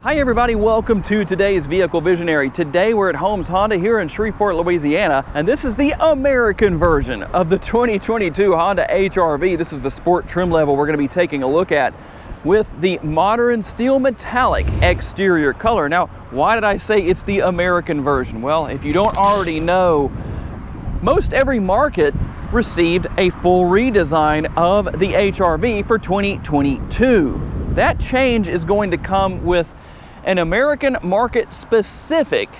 Hi everybody, welcome to today's Vehicle Visionary. Today we're at Holmes Honda here in Shreveport, Louisiana, and this is the American version of the 2022 Honda HRV. This is the sport trim level we're going to be taking a look at with the modern steel metallic exterior color. Now, why did I say it's the American version? Well, if you don't already know, most every market received a full redesign of the HRV for 2022. That change is going to come with an American market specific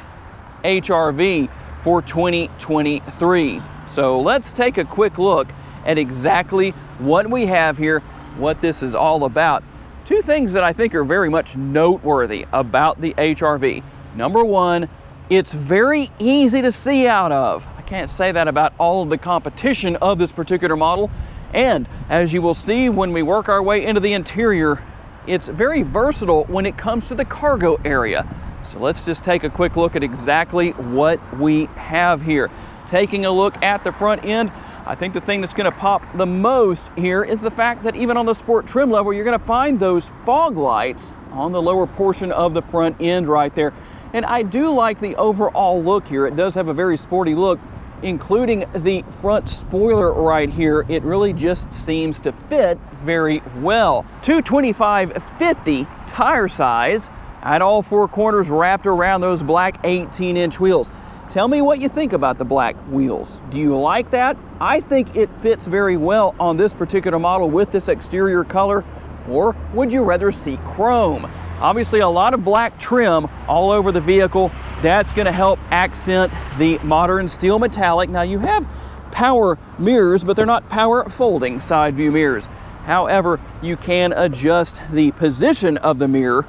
HRV for 2023. So let's take a quick look at exactly what we have here, what this is all about. Two things that I think are very much noteworthy about the HRV. Number one, it's very easy to see out of. I can't say that about all of the competition of this particular model. And as you will see when we work our way into the interior, it's very versatile when it comes to the cargo area. So let's just take a quick look at exactly what we have here. Taking a look at the front end, I think the thing that's going to pop the most here is the fact that even on the sport trim level, you're going to find those fog lights on the lower portion of the front end right there. And I do like the overall look here. It does have a very sporty look, including the front spoiler right here. It really just seems to fit very well. 225/50 tire size at all four corners, wrapped around those black 18-inch wheels. Tell me what you think about the black wheels. Do you like that? I think it fits very well on this particular model with this exterior color, or would you rather see chrome? Obviously a lot of black trim all over the vehicle. That's going to help accent the modern steel metallic. Now you have power mirrors, but they're not power folding side view mirrors. However, you can adjust the position of the mirror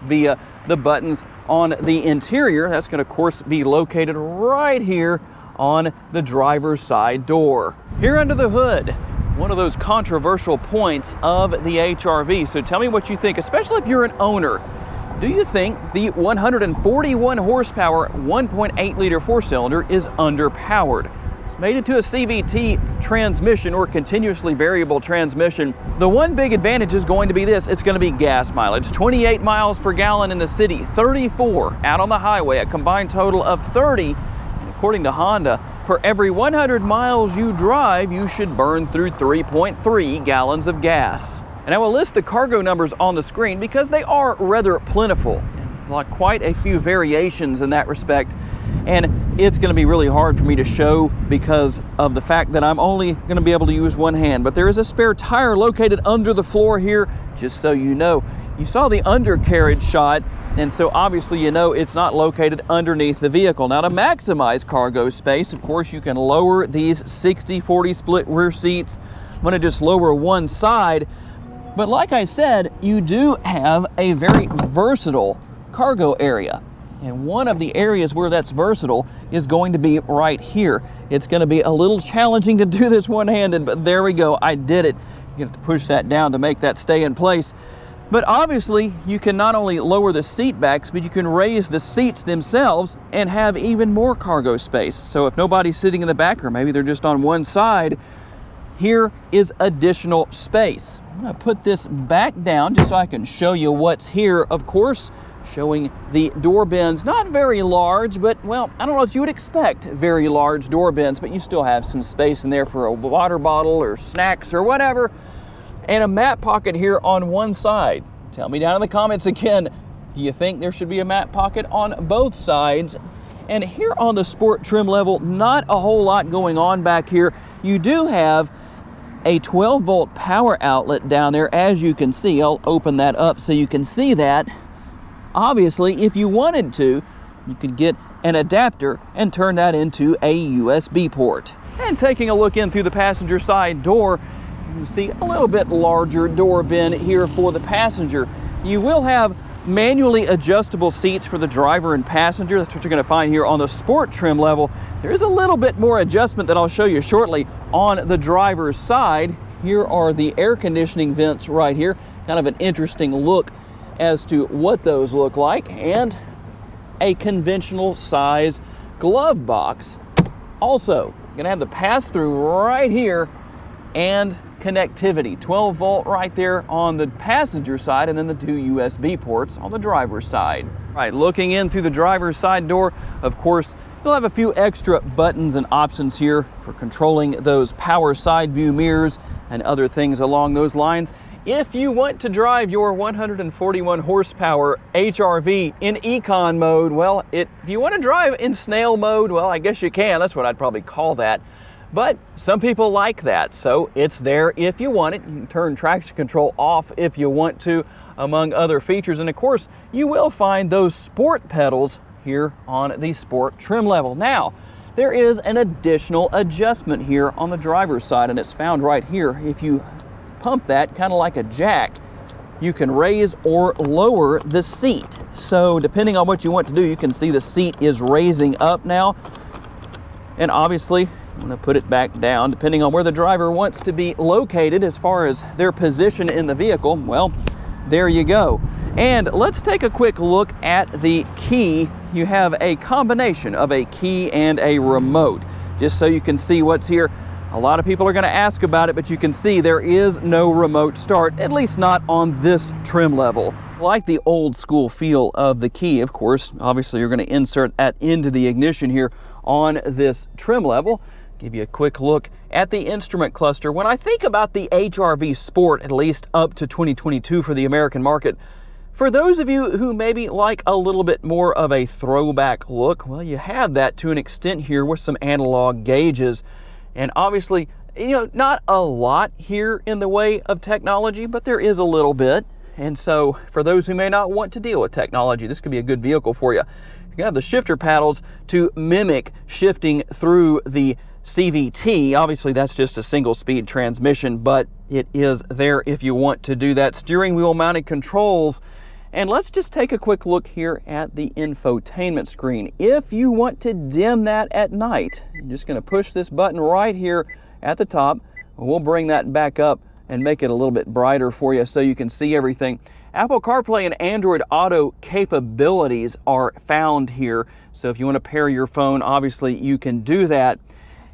via the buttons on the interior. That's going to, of course, be located right here on the driver's side door. Here under the hood, one of those controversial points of the HRV. So tell me what you think, especially if you're an owner. Do you think the 141 horsepower 1.8 liter four-cylinder is underpowered? It's made into a CVT transmission, or continuously variable transmission. The one big advantage is going to be this: it's going to be gas mileage. 28 miles per gallon in the city, 34 out on the highway, a combined total of 30. And according to Honda, for every 100 miles you drive, you should burn through 3.3 gallons of gas. And I will list the cargo numbers on the screen because they are rather plentiful, like quite a few variations in that respect. And it's going to be really hard for me to show because of the fact that I'm only going to be able to use one hand. But there is a spare tire located under the floor here, just so you know. You saw the undercarriage shot, and so obviously you know it's not located underneath the vehicle. Now, to maximize cargo space, of course, you can lower these 60-40 split rear seats. I'm going to just lower one side. But like I said, you do have a very versatile cargo area. And one of the areas where that's versatile is going to be right here. It's going to be a little challenging to do this one-handed, but there we go, I did it. You have to push that down to make that stay in place. But obviously, you can not only lower the seat backs, but you can raise the seats themselves and have even more cargo space. So if nobody's sitting in the back, or maybe they're just on one side, here is additional space. I'm going to put this back down just so I can show you what's here. Of course, showing the door bins, not very large, but, well, I don't know if you would expect very large door bins, but you still have some space in there for a water bottle or snacks or whatever. And a mat pocket here on one side. Tell me down in the comments again, do you think there should be a mat pocket on both sides? And here on the sport trim level, not a whole lot going on back here. You do have a 12-volt power outlet down there, as you can see. I'll open that up so you can see that. Obviously, if you wanted to, you could get an adapter and turn that into a USB port. And taking a look in through the passenger side door, you see a little bit larger door bin here for the passenger. You will have manually adjustable seats for the driver and passenger. That's what you're going to find here on the sport trim level. There is a little bit more adjustment that I'll show you shortly on the driver's side. Here are the air conditioning vents right here. Kind of an interesting look as to what those look like, and a conventional size glove box. Also, you're going to have the pass-through right here, and connectivity. 12 volt right there on the passenger side, and then the 2 USB ports on the driver's side. Right, looking in through the driver's side door, of course, you'll have a few extra buttons and options here for controlling those power side view mirrors and other things along those lines. If you want to drive your 141 horsepower HRV in Econ mode, well, if you want to drive in snail mode, well, I guess you can. That's what I'd probably call that. But some people like that, so it's there if you want it. You can turn traction control off if you want to, among other features. And of course, you will find those sport pedals here on the sport trim level. Now, there is an additional adjustment here on the driver's side, and it's found right here. If you pump that kind of like a jack, you can raise or lower the seat. So depending on what you want to do, you can see the seat is raising up now, and obviously I'm going to put it back down depending on where the driver wants to be located as far as their position in the vehicle. Well, there you go. And let's take a quick look at the key. You have a combination of a key and a remote, just so you can see what's here. A lot of people are going to ask about it, but you can see there is no remote start, at least not on this trim level. I like the old school feel of the key. Of course, obviously you're going to insert that into the ignition here on this trim level. Give you a quick look at the instrument cluster. When I think about the HRV Sport, at least up to 2022 for the American market, for those of you who maybe like a little bit more of a throwback look, well, you have that to an extent here with some analog gauges. And obviously, you know, not a lot here in the way of technology, but there is a little bit. And so for those who may not want to deal with technology, this could be a good vehicle for you. You can have the shifter paddles to mimic shifting through the CVT. Obviously, that's just a single speed transmission, but it is there if you want to do that. Steering wheel mounted controls. And let's just take a quick look here at the infotainment screen. If you want to dim that at night, I'm just going to push this button right here at the top. We'll bring that back up and make it a little bit brighter for you so you can see everything. Apple CarPlay and Android Auto capabilities are found here. So if you want to pair your phone, obviously you can do that.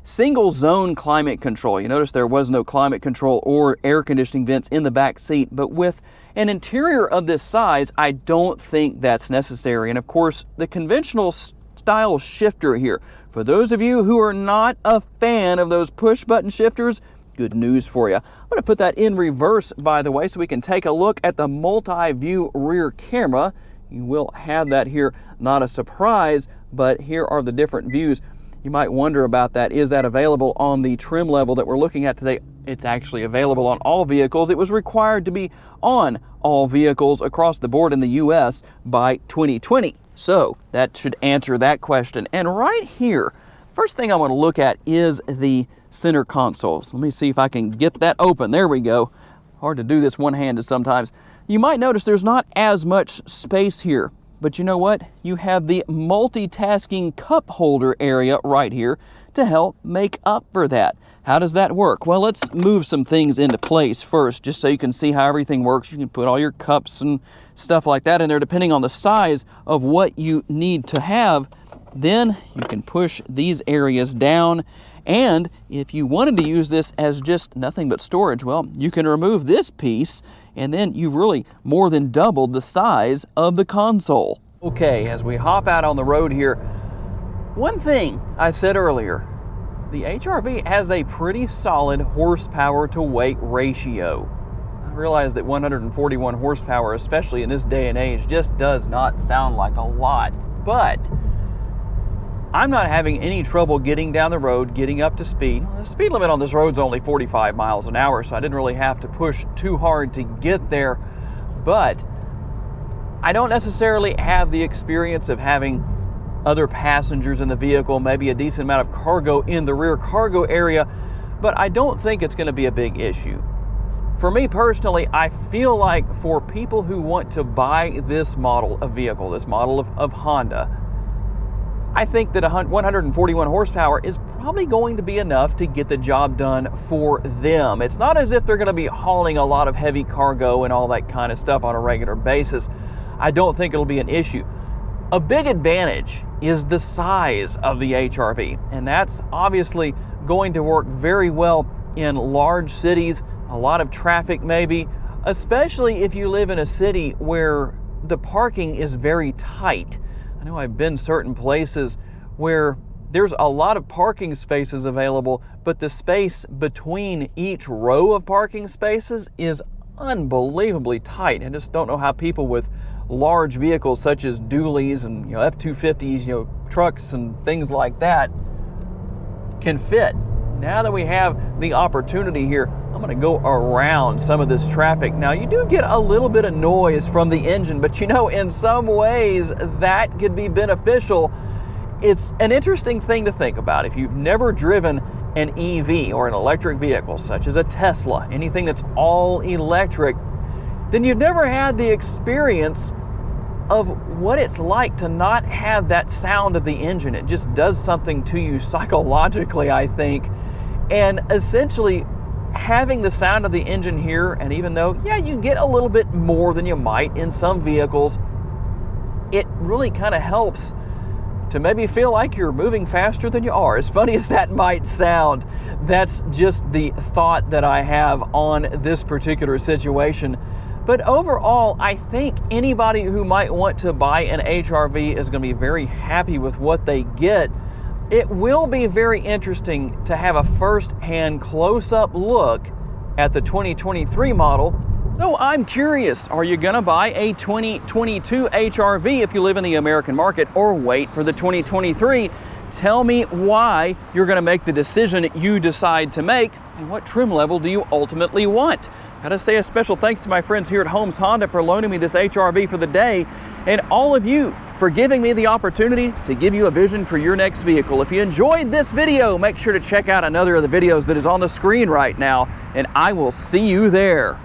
Single zone climate control. You notice there was no climate control or air conditioning vents in the back seat, but with an interior of this size, I don't think that's necessary. And of course, the conventional style shifter here. For those of you who are not a fan of those push button shifters, good news for you. I'm going to put that in reverse, by the way, so we can take a look at the multi-view rear camera. You will have that here, not a surprise, but here are the different views. You might wonder about that. Is that available on the trim level that we're looking at today? It's actually available on all vehicles. It was required to be on all vehicles across the board in the US by 2020. So that should answer that question. And right here, first thing I want to look at is the center console. So let me see if I can get that open. There we go. Hard to do this one-handed sometimes. You might notice there's not as much space here. But you know what? You have the multitasking cup holder area right here to help make up for that. How does that work? Well, let's move some things into place first, just so you can see how everything works. You can put all your cups and stuff like that in there, depending on the size of what you need to have. Then you can push these areas down. And if you wanted to use this as just nothing but storage, well, you can remove this piece, and then you've really more than doubled the size of the console. Okay, as we hop out on the road here, one thing I said earlier, the HRV has a pretty solid horsepower to weight ratio. I realize that 141 horsepower, especially in this day and age, just does not sound like a lot, but I'm not having any trouble getting down the road, getting up to speed. The speed limit on this road's only 45 miles an hour, so I didn't really have to push too hard to get there. But I don't necessarily have the experience of having other passengers in the vehicle, maybe a decent amount of cargo in the rear cargo area, but I don't think it's going to be a big issue. For me personally, I feel like for people who want to buy this model of vehicle, this model of Honda, I think that 141 horsepower is probably going to be enough to get the job done for them. It's not as if they're going to be hauling a lot of heavy cargo and all that kind of stuff on a regular basis. I don't think it'll be an issue. A big advantage is the size of the HRV, and that's obviously going to work very well in large cities, a lot of traffic maybe, especially if you live in a city where the parking is very tight. I know I've been certain places where there's a lot of parking spaces available, but the space between each row of parking spaces is unbelievably tight. I just don't know how people with large vehicles such as dualies and F-250s, trucks and things like that can fit. Now that we have the opportunity here, I'm going to go around some of this traffic. Now you do get a little bit of noise from the engine, but in some ways that could be beneficial. It's an interesting thing to think about. If you've never driven an EV or an electric vehicle such as a Tesla, anything that's all electric, then you've never had the experience of what it's like to not have that sound of the engine. It just does something to you psychologically, I think. And essentially having the sound of the engine here, and even though, you can get a little bit more than you might in some vehicles, it really kind of helps to maybe feel like you're moving faster than you are. As funny as that might sound, that's just the thought that I have on this particular situation. But overall, I think anybody who might want to buy an HRV is going to be very happy with what they get. It will be very interesting to have a first-hand close-up look at the 2023 model. So I'm curious, are you gonna buy a 2022 HRV if you live in the American market, or wait for the 2023? Tell me why you're gonna make the decision you decide to make, and what trim level do you ultimately want. Gotta say a special thanks to my friends here at Holmes Honda for loaning me this HRV for the day, and all of you for giving me the opportunity to give you a vision for your next vehicle. If you enjoyed this video, make sure to check out another of the videos that is on the screen right now, and I will see you there.